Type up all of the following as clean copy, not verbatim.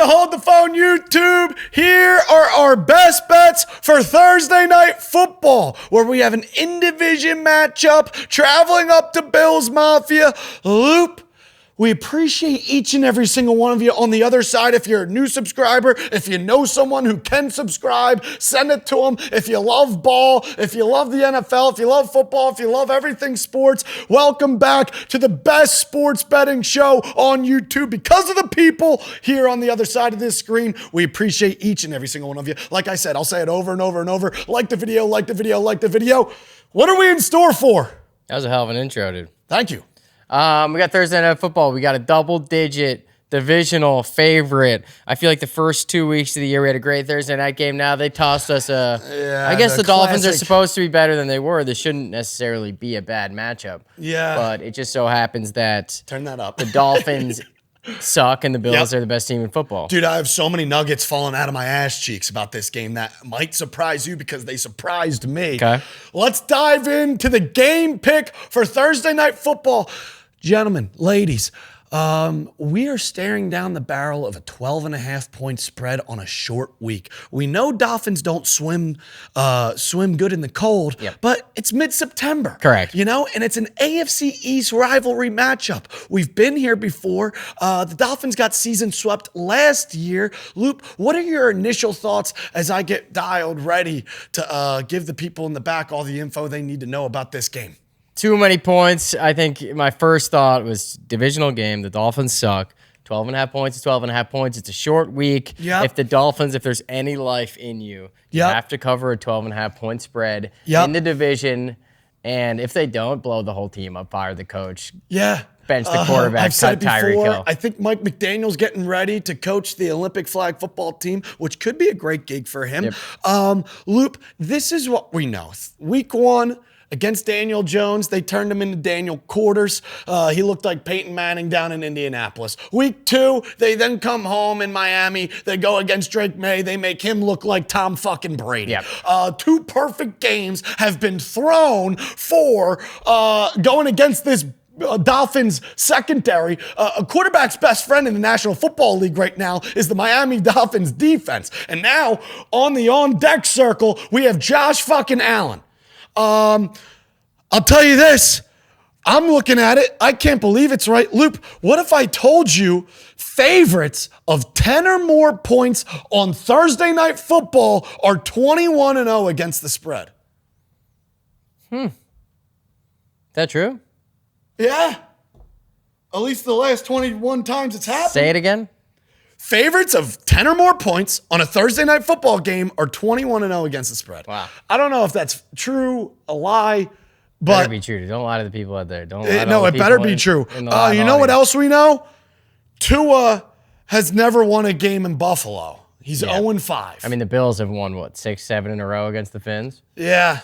to Hold the Phone YouTube. Here are our best bets for Thursday Night Football, where we have an in-division matchup traveling up to Bills Mafia. Loop. We appreciate each and every single one of you on the other side. If you're a new subscriber, if you know someone who can subscribe, send it to them. If you love ball, if you love the NFL, if you love football, if you love everything sports, welcome back to the best sports betting show on YouTube. Because of the people here on the other side of this screen, we appreciate each and every single one of you. Like I said, I'll say it over and over and over. Like the video, like the video, like the video. What are we in store for? That was a hell of an intro, dude. Thank you. We got Thursday Night Football. We got a double-digit divisional favorite. I feel like the first 2 weeks of the year we had a great Thursday night game. Now they tossed us I guess the Dolphins are supposed to be better than they were. This shouldn't necessarily be a bad matchup. Yeah. But it just so happens that turn that up. The Dolphins suck and the Bills are the best team in football. Dude, I have so many nuggets falling out of my ass cheeks about this game that might surprise you because they surprised me. Okay. Let's dive into the game pick for Thursday Night Football. Gentlemen, ladies, we are staring down the barrel of a 12.5-point spread on a short week. We know Dolphins don't swim good in the cold, but it's mid-September. Correct. You know, and it's an AFC East rivalry matchup. We've been here before. The Dolphins got season swept last year. Loop, what are your initial thoughts as I get dialed ready to give the people in the back all the info they need to know about this game? Too many points. I think my first thought was divisional game. The Dolphins suck. 12.5 points is 12.5 points. It's a short week. Yep. If the Dolphins, if there's any life in you, you have to cover a 12.5 point spread in the division. And if they don't, blow the whole team up, fire the coach. Yeah. Bench the quarterback, I've said cut it before. Tyreek Hill. I think Mike McDaniel's getting ready to coach the Olympic flag football team, which could be a great gig for him. Yep. Loop, this is what we know. Week 1, against Daniel Jones, they turned him into Daniel Quarters. He looked like Peyton Manning down in Indianapolis. Week 2, they then come home in Miami. They go against Drake May. They make him look like Tom fucking Brady. Yep. 2 perfect games have been thrown for going against this Dolphins secondary. A quarterback's best friend in the National Football League right now is the Miami Dolphins defense. And now on the on-deck circle, we have Josh fucking Allen. I'll tell you this. I'm looking at it. I can't believe it's right. Loop, what if I told you favorites of 10 or more points on Thursday Night Football are 21-0 against the spread? Is that true? Yeah. At least the last 21 times it's happened. Say it again. Favorites of 10 or more points on a Thursday Night Football game are 21-0 against the spread. Wow. I don't know if that's true, a lie, but Better be true. Don't lie to the people out there. Don't lie to no, all it the better people be true. in the You live know what audience. else we know? Tua has never won a game in Buffalo. He's 0-5. I mean, the Bills have won, what, 6, 7 in a row against the Fins? Yeah.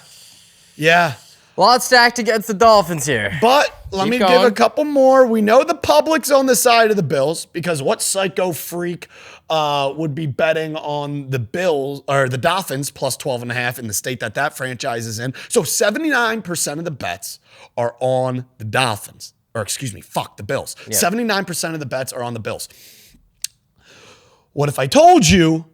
A lot stacked against the Dolphins here. But let me give a couple more. We know the public's on the side of the Bills because what psycho freak would be betting on the Bills or the Dolphins plus 12.5 in the state that franchise is in? So 79% of the bets are on the Dolphins. Or excuse me, the Bills. Yeah. 79% of the bets are on the Bills. What if I told you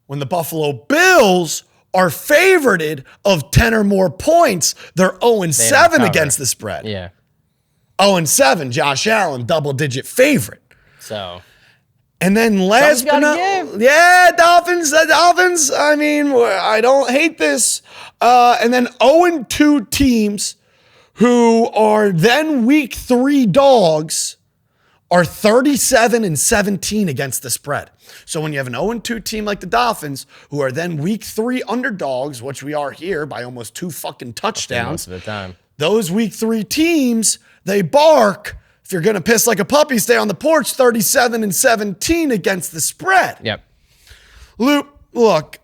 when the Buffalo Bills are favorited of 10 or more points, they're 0-7 against the spread. Yeah. 0-7, Josh Allen, double-digit favorite. So. And then last but not, Dolphins, I mean, I don't hate this. And then 0-2 teams who are then week 3 dogs are 37-17 against the spread. So when you have an 0-2 team like the Dolphins, who are then week 3 underdogs, which we are here by almost 2 fucking touchdowns, most of the time, those week 3 teams, they bark. If you're going to piss like a puppy, stay on the porch, 37-17 against the spread. Yep. Look,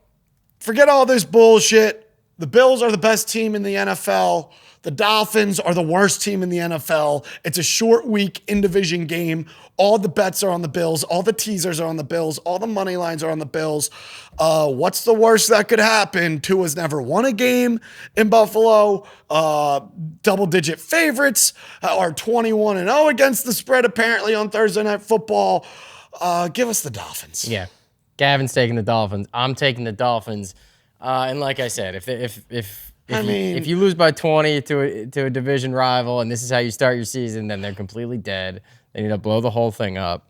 forget all this bullshit. The Bills are the best team in the NFL. The Dolphins are the worst team in the NFL. It's a short week in-division game. All the bets are on the Bills. All the teasers are on the Bills. All the money lines are on the Bills. What's the worst that could happen? Tua's never won a game in Buffalo. Double-digit favorites are 21-0 against the spread apparently on Thursday Night Football. Give us the Dolphins. Yeah. Gavin's taking the Dolphins. I'm taking the Dolphins. And like I said, if you lose by 20 to a division rival and this is how you start your season, then they're completely dead. They need to blow the whole thing up.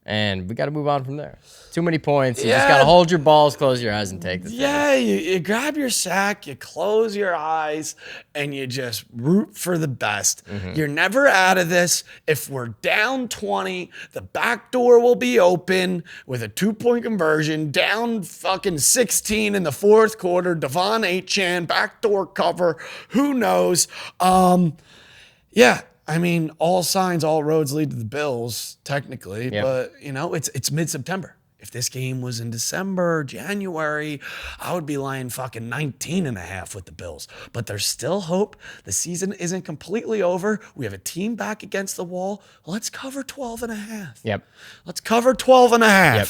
And we got to move on from there. Too many points. You just got to hold your balls, close your eyes, and take the thing. Yeah, you grab your sack, you close your eyes, and you just root for the best. You're never out of this. If we're down 20, the back door will be open with a 2-point conversion, down fucking 16 in the fourth quarter. Devon Achane, backdoor cover. Who knows? Yeah. I mean, all signs, all roads lead to the Bills, technically. Yep. But, it's mid-September. If this game was in December, January, I would be lying fucking 19.5 with the Bills. But there's still hope. The season isn't completely over. We have a team back against the wall. Let's cover 12.5. Yep. Let's cover 12.5. Yep.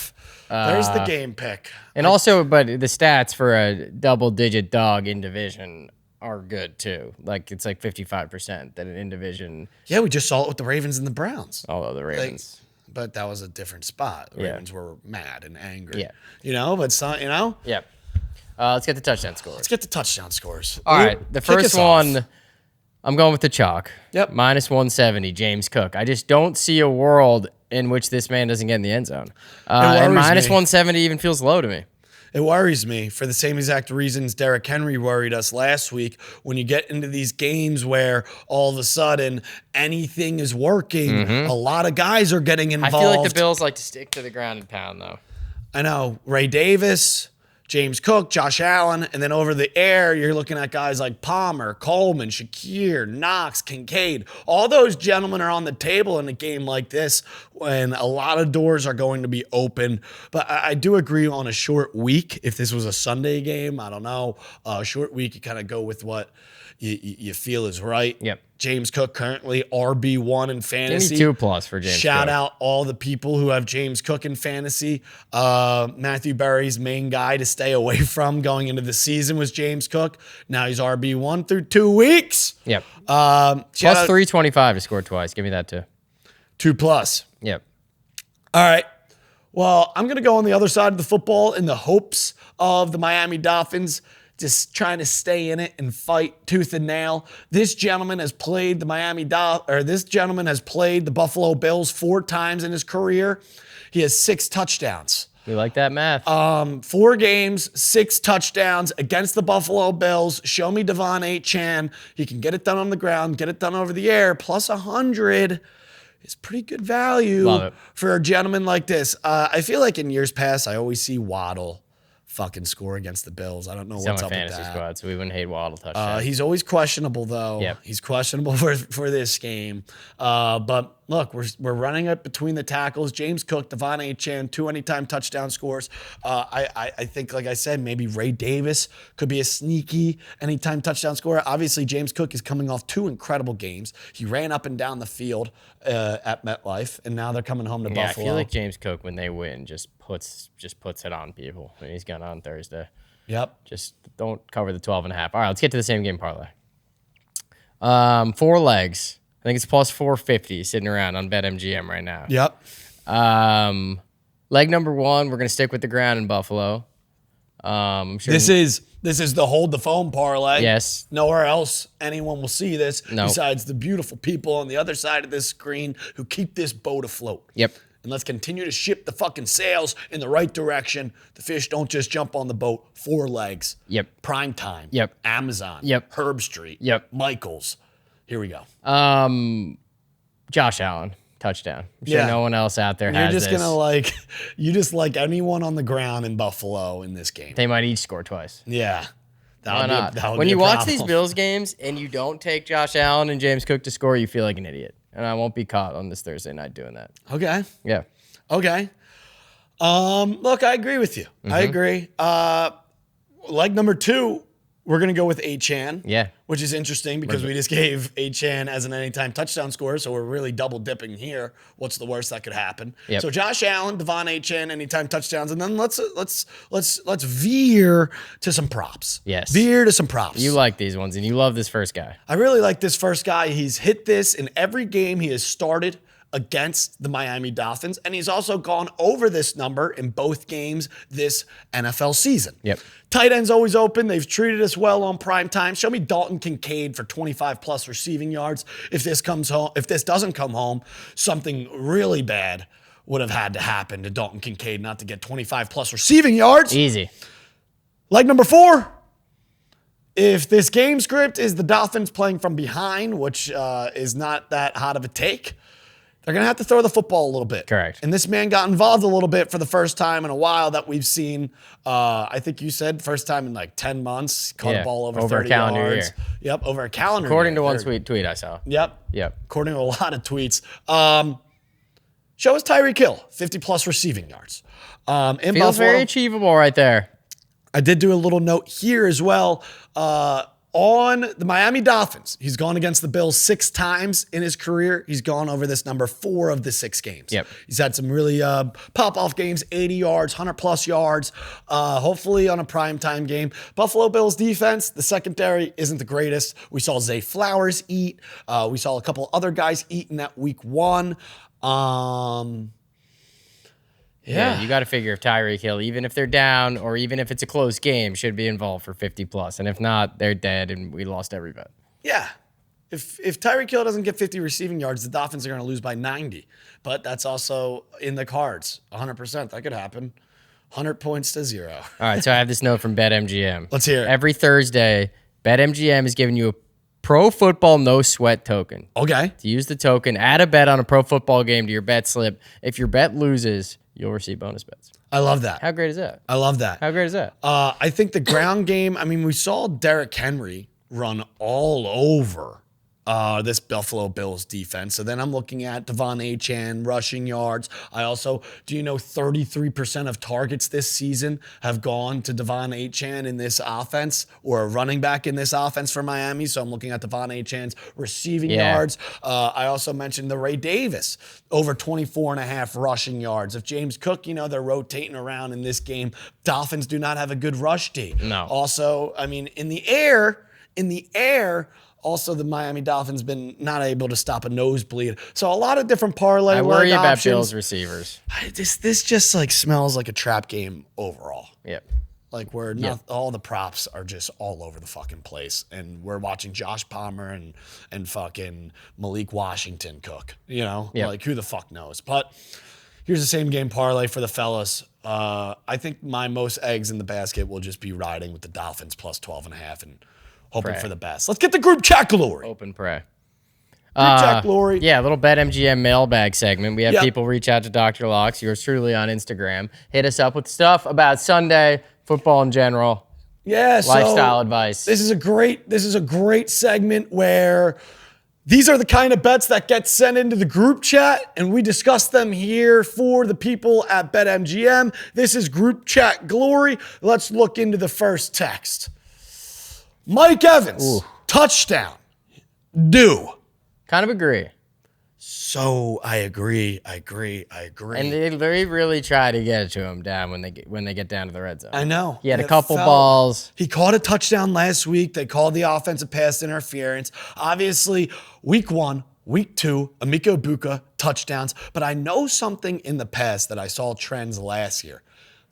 There's the game pick. And also, but the stats for a double-digit dog in division are good too. Like it's like 55% that in division. Yeah, we just saw it with the Ravens and the Browns. Although the Ravens. But that was a different spot. The Ravens were mad and angry. Yeah. But Yep. Let's get the touchdown scores. Let's get the touchdown scores. All right. The first one, I'm going with the chalk. Yep. Minus 170, James Cook. I just don't see a world in which this man doesn't get in the end zone. And minus 170 even feels low to me. It worries me for the same exact reasons Derrick Henry worried us last week. When you get into these games where all of a sudden anything is working, a lot of guys are getting involved. I feel like the Bills like to stick to the ground and pound, though. I know. Ray Davis, James Cook, Josh Allen, and then over the air, you're looking at guys like Palmer, Coleman, Shakir, Knox, Kincaid. All those gentlemen are on the table in a game like this when a lot of doors are going to be open. But I do agree on a short week. If this was a Sunday game, I don't know. A short week, you kind of go with what you feel is right. Yep. James Cook currently RB1 in fantasy. Give me 2+ for James Shout Cook. out all the people who have James Cook in fantasy. Matthew Berry's main guy to stay away from going into the season was James Cook. Now he's RB1 through 2 weeks. Yep. Plus Plus 325 to score twice. Give me that too. 2+. Yep. All right. Well, I'm going to go on the other side of the football in the hopes of the Miami Dolphins just trying to stay in it and fight tooth and nail. This gentleman has played the Buffalo Bills 4 times in his career. He has 6 touchdowns. We like that math. 4 games, 6 touchdowns against the Buffalo Bills. Show me Devon Achane. He can get it done on the ground, get it done over the air. Plus 100 is pretty good value for a gentleman like this. I feel like in years past, I always see Waddle fucking score against the Bills. I don't know what's up with that. Squad, so we wouldn't hate Waddle touchdown. He's always questionable, though. Yep. He's questionable for this game. But look, we're running it between the tackles. James Cook, Devon Achane, 2 anytime touchdown scores. I think, like I said, maybe Ray Davis could be a sneaky anytime touchdown scorer. Obviously, James Cook is coming off 2 incredible games. He ran up and down the field at MetLife, and now they're coming home to Buffalo. I feel like James Cook, when they win, just puts it on people. I mean, he's gone on Thursday. Yep. Just don't cover the 12.5. All right, let's get to the same game parlay. 4 legs. I think it's plus 450 sitting around on BetMGM right now. Yep. Leg number 1, we're gonna stick with the ground in Buffalo. I'm sure This is the hold the phone parlay. Yes. Nowhere else anyone will see this No. besides the beautiful people on the other side of this screen who keep this boat afloat. Yep. And let's continue to ship the fucking sails in the right direction. The fish don't just jump on the boat. 4 legs. Yep. Prime time. Yep. Amazon. Yep. Herb Street. Yep. Michaels. Here we go. Josh Allen touchdown. I'm sure no one else out there has You're just this. you just like anyone on the ground in Buffalo in this game. They might each score twice. Yeah. Why not? When you watch these Bills games and you don't take Josh Allen and James Cook to score, you feel like an idiot. And I won't be caught on this Thursday night doing that. Okay. Yeah. Okay. Look, I agree with you. I agree. Leg number 2, we're going to go with Achane. Yeah. Which is interesting because we just gave Achane as an anytime touchdown scorer, so we're really double dipping here. What's the worst that could happen? Yep. So Josh Allen, Devon Achane, anytime touchdowns, and then let's veer to some props. Yes. Veer to some props. You like these ones, and you love this first guy. I really like this first guy. He's hit this in every game he has started against the Miami Dolphins, and he's also gone over this number in both games this NFL season. Yep. Tight end's always open. They've treated us well on prime time. Show me Dalton Kincaid for 25 plus receiving yards. If this doesn't come home, something really bad would have had to happen to Dalton Kincaid not to get 25 plus receiving yards. Easy. Leg number 4. If this game script is the Dolphins playing from behind, which is not that hot of a take, they're going to have to throw the football a little bit. Correct. And this man got involved a little bit for the first time in a while that we've seen. I think you said first time in like 10 months. Caught a ball over 30 a calendar yards. year. Yep, over a calendar According year. to one tweet I saw. Yep. Yep. According to a lot of tweets. Show us Tyreek Hill, 50-plus receiving yards. In Feels Buffalo, very achievable right there. I did do a little note here as well. On the Miami Dolphins, he's gone against the Bills 6 times in his career. He's gone over this number 4 of the 6 games. Yep. He's had some really pop-off games, 80 yards, 100-plus yards, hopefully on a primetime game. Buffalo Bills defense, the secondary isn't the greatest. We saw Zay Flowers eat. We saw a couple other guys eat in that week 1. Yeah, you got to figure if Tyreek Hill, even if they're down or even if it's a close game, should be involved for 50 plus. And if not, they're dead and we lost every bet. Yeah. If Tyreek Hill doesn't get 50 receiving yards, the Dolphins are going to lose by 90. But that's also in the cards. 100%. That could happen. 100 points to 0. All right, so I have this note from BetMGM. Let's hear it. Every Thursday, BetMGM is giving you a pro football no sweat token. Okay. To use the token, add a bet on a pro football game to your bet slip. If your bet loses, you'll receive bonus bets. I love that. How great is that? I love that. How great is that? I think the ground game, I mean, we saw Derrick Henry run all over this Buffalo Bills defense. So then I'm looking at Devon Achane rushing yards. I also, 33% of targets this season have gone to Devon Achane in this offense or a running back in this offense for Miami. So I'm looking at Devon Achane's receiving yards. I also mentioned the Ray Davis over 24.5 rushing yards. If James Cook, they're rotating around in this game, Dolphins do not have a good rush D. No. Also, I mean, in the air, also, the Miami Dolphins been not able to stop a nosebleed. So a lot of different parlay. I worry about options. Bills receivers. This just like smells like a trap game overall. Yep. Like where all the props are just all over the fucking place, and we're watching Josh Palmer and fucking Malik Washington cook. Like who the fuck knows? But here's the same game parlay for the fellas. I think my most eggs in the basket will just be riding with the Dolphins plus 12.5 and hoping for the best. Let's get the group chat glory. Open pray. Group chat glory. Yeah, a little BetMGM mailbag segment. We have people reach out to Dr. Locks, yours truly on Instagram. Hit us up with stuff about Sunday, football in general. Yeah, lifestyle advice. This is a great segment where these are the kind of bets that get sent into the group chat, and we discuss them here for the people at BetMGM. This is group chat glory. Let's look into the first text. Mike Evans, touchdown. Kind of agree. So I agree. And they really try to get it to him down when they get down to the red zone. I know. He had a couple balls. He caught a touchdown last week. They called the offensive pass interference. Obviously, week 1, week 2, Emeka Egbuka, touchdowns. But I know something in the past that I saw trends last year.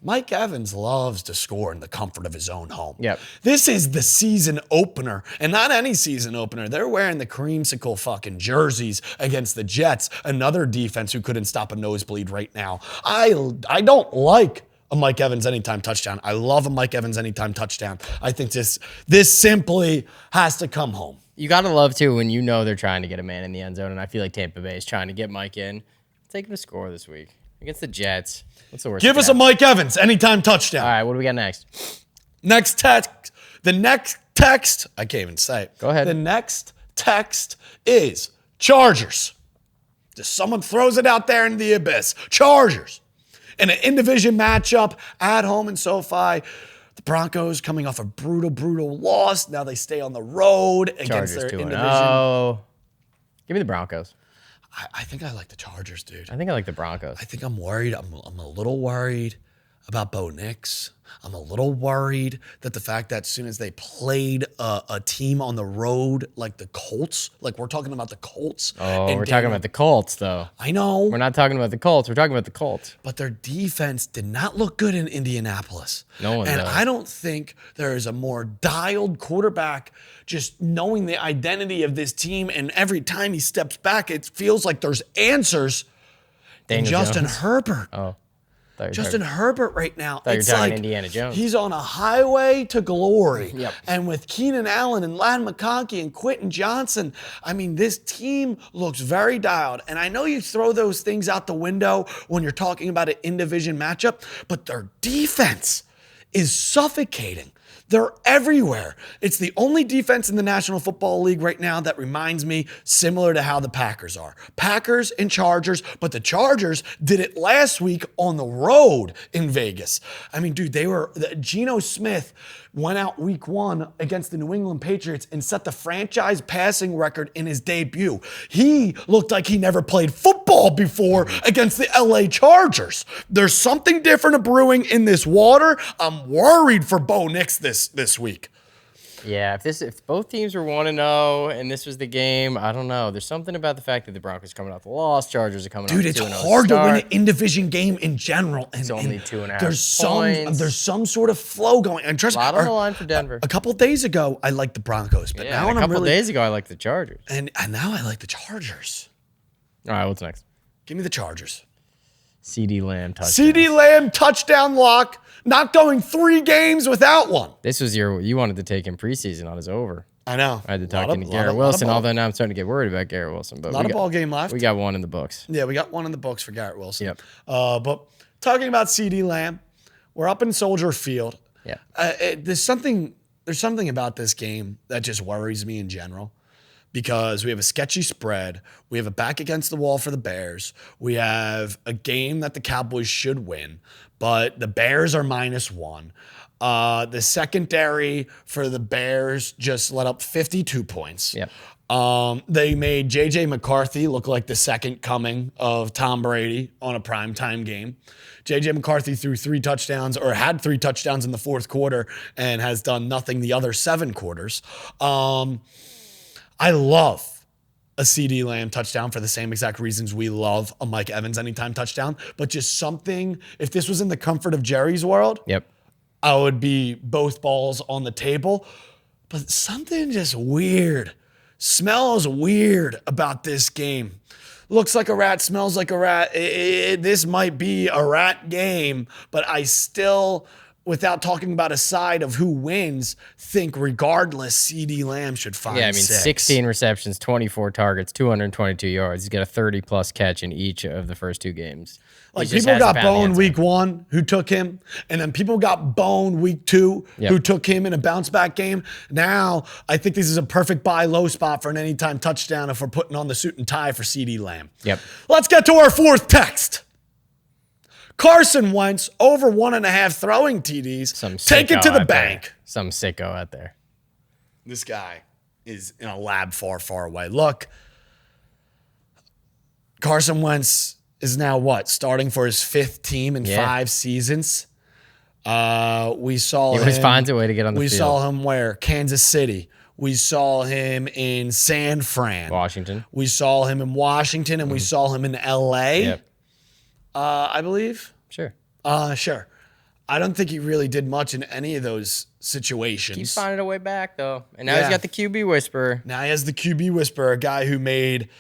Mike Evans loves to score in the comfort of his own home. Yep. This is the season opener, and not any season opener. They're wearing the creamsicle fucking jerseys against the Jets, another defense who couldn't stop a nosebleed right now. I don't like a Mike Evans anytime touchdown. I love a Mike Evans anytime touchdown. I think this simply has to come home. You got to love, too, when they're trying to get a man in the end zone, and I feel like Tampa Bay is trying to get Mike in. Take him to score this week against the Jets. What's the worst? Give us a Mike Evans anytime touchdown. All right, what do we got next? Next text. The next text, I can't even say it. Go ahead. The next text is Chargers. Just someone throws it out there in the abyss. Chargers. In an in-division matchup at home in SoFi. The Broncos coming off a brutal loss. Now they stay on the road against their in-division. Oh, give me the Broncos. I think I like the Chargers, dude. I think I like the Broncos. I think I'm worried. I'm a little worried. about Bo Nix. I'm a little worried that the fact that as soon as they played a team on the road like the Colts, like we're talking about the Colts. Oh, we're talking about the Colts, though. I know. We're not talking about the Colts. We're talking about the Colts. But their defense did not look good in Indianapolis. No one And does. I don't think there is a more dialed quarterback just knowing the identity of this team. And every time he steps back, it feels like there's answers. And Justin Herbert. Oh. Justin Herbert right now, you're it's talking like Indiana Jones. He's on a highway to glory. Yep. And with Keenan Allen and Ladd McConkey and Quentin Johnson, I mean, this team looks very dialed. And I know you throw those things out the window when you're talking about an in-division matchup, but their defense is suffocating. They're everywhere. It's the only defense in the National Football League right now that reminds me similar to how the Packers are. Packers and Chargers, but the Chargers did it last week on the road in Vegas. I mean, dude, Geno Smith went out week 1 against the New England Patriots and set the franchise passing record in his debut. He looked like he never played football before against the LA Chargers. There's something different brewing in this water. I'm worried for Bo Nix this week. Yeah, if both teams were 1-0 and this was the game, I don't know. There's something about the fact that the Broncos are coming off the loss, Chargers are coming off the 2-0 Dude, it's hard to win an in-division game in general. And, it's only 2.5 points. There's some sort of flow going. And trust me, a lot on the line for Denver. A couple days ago, I liked the Broncos, but now a couple days ago, I liked the Chargers. And now I like the Chargers. All right, what's next? Give me the Chargers. CeeDee Lamb touchdown. CeeDee Lamb touchdown lock. Not going 3 games without one. This was you wanted to take him preseason on his over. I know. I had to talk to Garrett Wilson, although now I'm starting to get worried about Garrett Wilson. But not a ball game left. We got one in the books. Yeah, we got one in the books for Garrett Wilson. Yep. But talking about CeeDee Lamb, we're up in Soldier Field. Yeah. There's something about this game that just worries me in general. Because we have a sketchy spread. We have a back against the wall for the Bears. We have a game that the Cowboys should win, but the Bears are -1. The secondary for the Bears just let up 52 points. Yep. They made J.J. McCarthy look like the second coming of Tom Brady on a primetime game. J.J. McCarthy threw 3 touchdowns or had 3 touchdowns in the fourth quarter and has done nothing the other 7 quarters. I love a CeeDee Lamb touchdown for the same exact reasons we love a Mike Evans anytime touchdown. But just something, if this was in the comfort of Jerry's world, yep, I would be both balls on the table. But something just weird, smells weird about this game. Looks like a rat, smells like a rat. This might be a rat game, but I still, without talking about a side of who wins, think regardless, CeeDee Lamb should find 16 receptions, 24 targets, 222 yards. He's got a 30-plus catch in each of the first 2 games. Like, people got boned week 1 who took him, and then people got boned week 2 who took him in a bounce-back game. Now, I think this is a perfect buy low spot for an anytime touchdown if we're putting on the suit and tie for CeeDee Lamb. Yep. Let's get to our 4th text. Carson Wentz, over 1.5 throwing TDs. Take it to the bank. Some sicko out there. This guy is in a lab far, far away. Look, Carson Wentz is now starting for his 5th team in 5 seasons. We saw him. He always finds a way to get on the field. We saw him where? Kansas City. We saw him in San Fran. Washington. We saw him in Washington, and we saw him in L.A., Yep. I believe. Sure. Sure. I don't think he really did much in any of those situations. He's finding a way back, though. And now he's got the QB whisperer. Now he has the QB whisperer, a guy who made,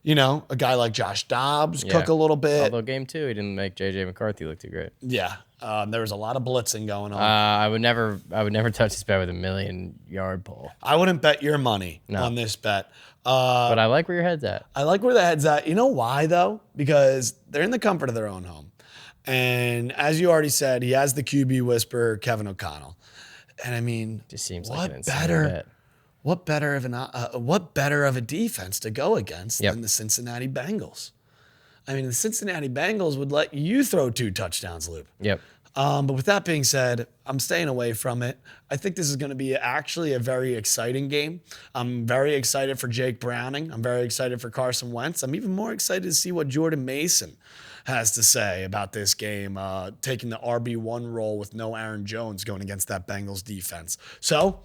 a guy like Josh Dobbs cook a little bit. Although game 2, he didn't make J.J. McCarthy look too great. Yeah. There was a lot of blitzing going on. I would never touch this bet with a 1,000,000-yard pull. I wouldn't bet your money on this bet. But I like where your head's at. I like where the head's at. You know why, though? Because they're in the comfort of their own home. And as you already said, he has the QB whisperer, Kevin O'Connell. And I mean, just seems like an insane bet. What better of a defense to go against than the Cincinnati Bengals? I mean, the Cincinnati Bengals would let you throw 2 touchdowns, Loop. Yep. But with that being said, I'm staying away from it. I think this is going to be actually a very exciting game. I'm very excited for Jake Browning. I'm very excited for Carson Wentz. I'm even more excited to see what Jordan Mason has to say about this game, taking the RB1 role with no Aaron Jones going against that Bengals defense. So,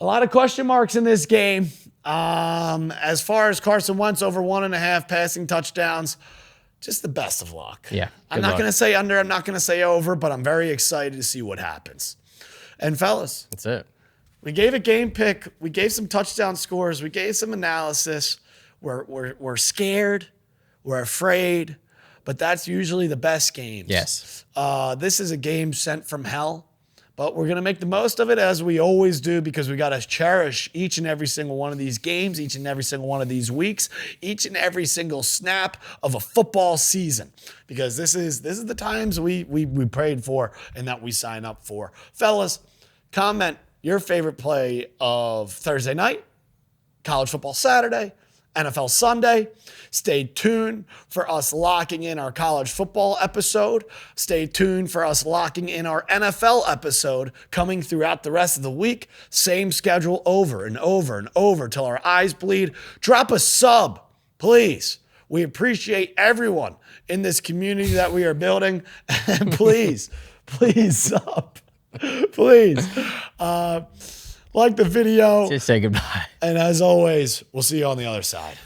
a lot of question marks in this game. As far as Carson Wentz over 1.5 passing touchdowns, just the best of luck. Yeah. I'm not going to say under, I'm not going to say over, but I'm very excited to see what happens. And fellas, That's it. we gave a game pick. We gave some touchdown scores. We gave some analysis. We're scared. We're afraid. But that's usually the best games. Yes. This is a game sent from hell. But we're going to make the most of it as we always do because we got to cherish each and every single one of these games, each and every single one of these weeks, each and every single snap of a football season. Because this is the times we prayed for and that we sign up for. Fellas, comment your favorite play of Thursday night, college football Saturday, NFL Sunday. Stay tuned for us locking in our college football episode. Stay tuned for us locking in our NFL episode coming throughout the rest of the week. Same schedule over and over and over till our eyes bleed. Drop a sub, please. We appreciate everyone in this community that we are building. And please sub. Please. Like the video. Just say goodbye. And as always, we'll see you on the other side.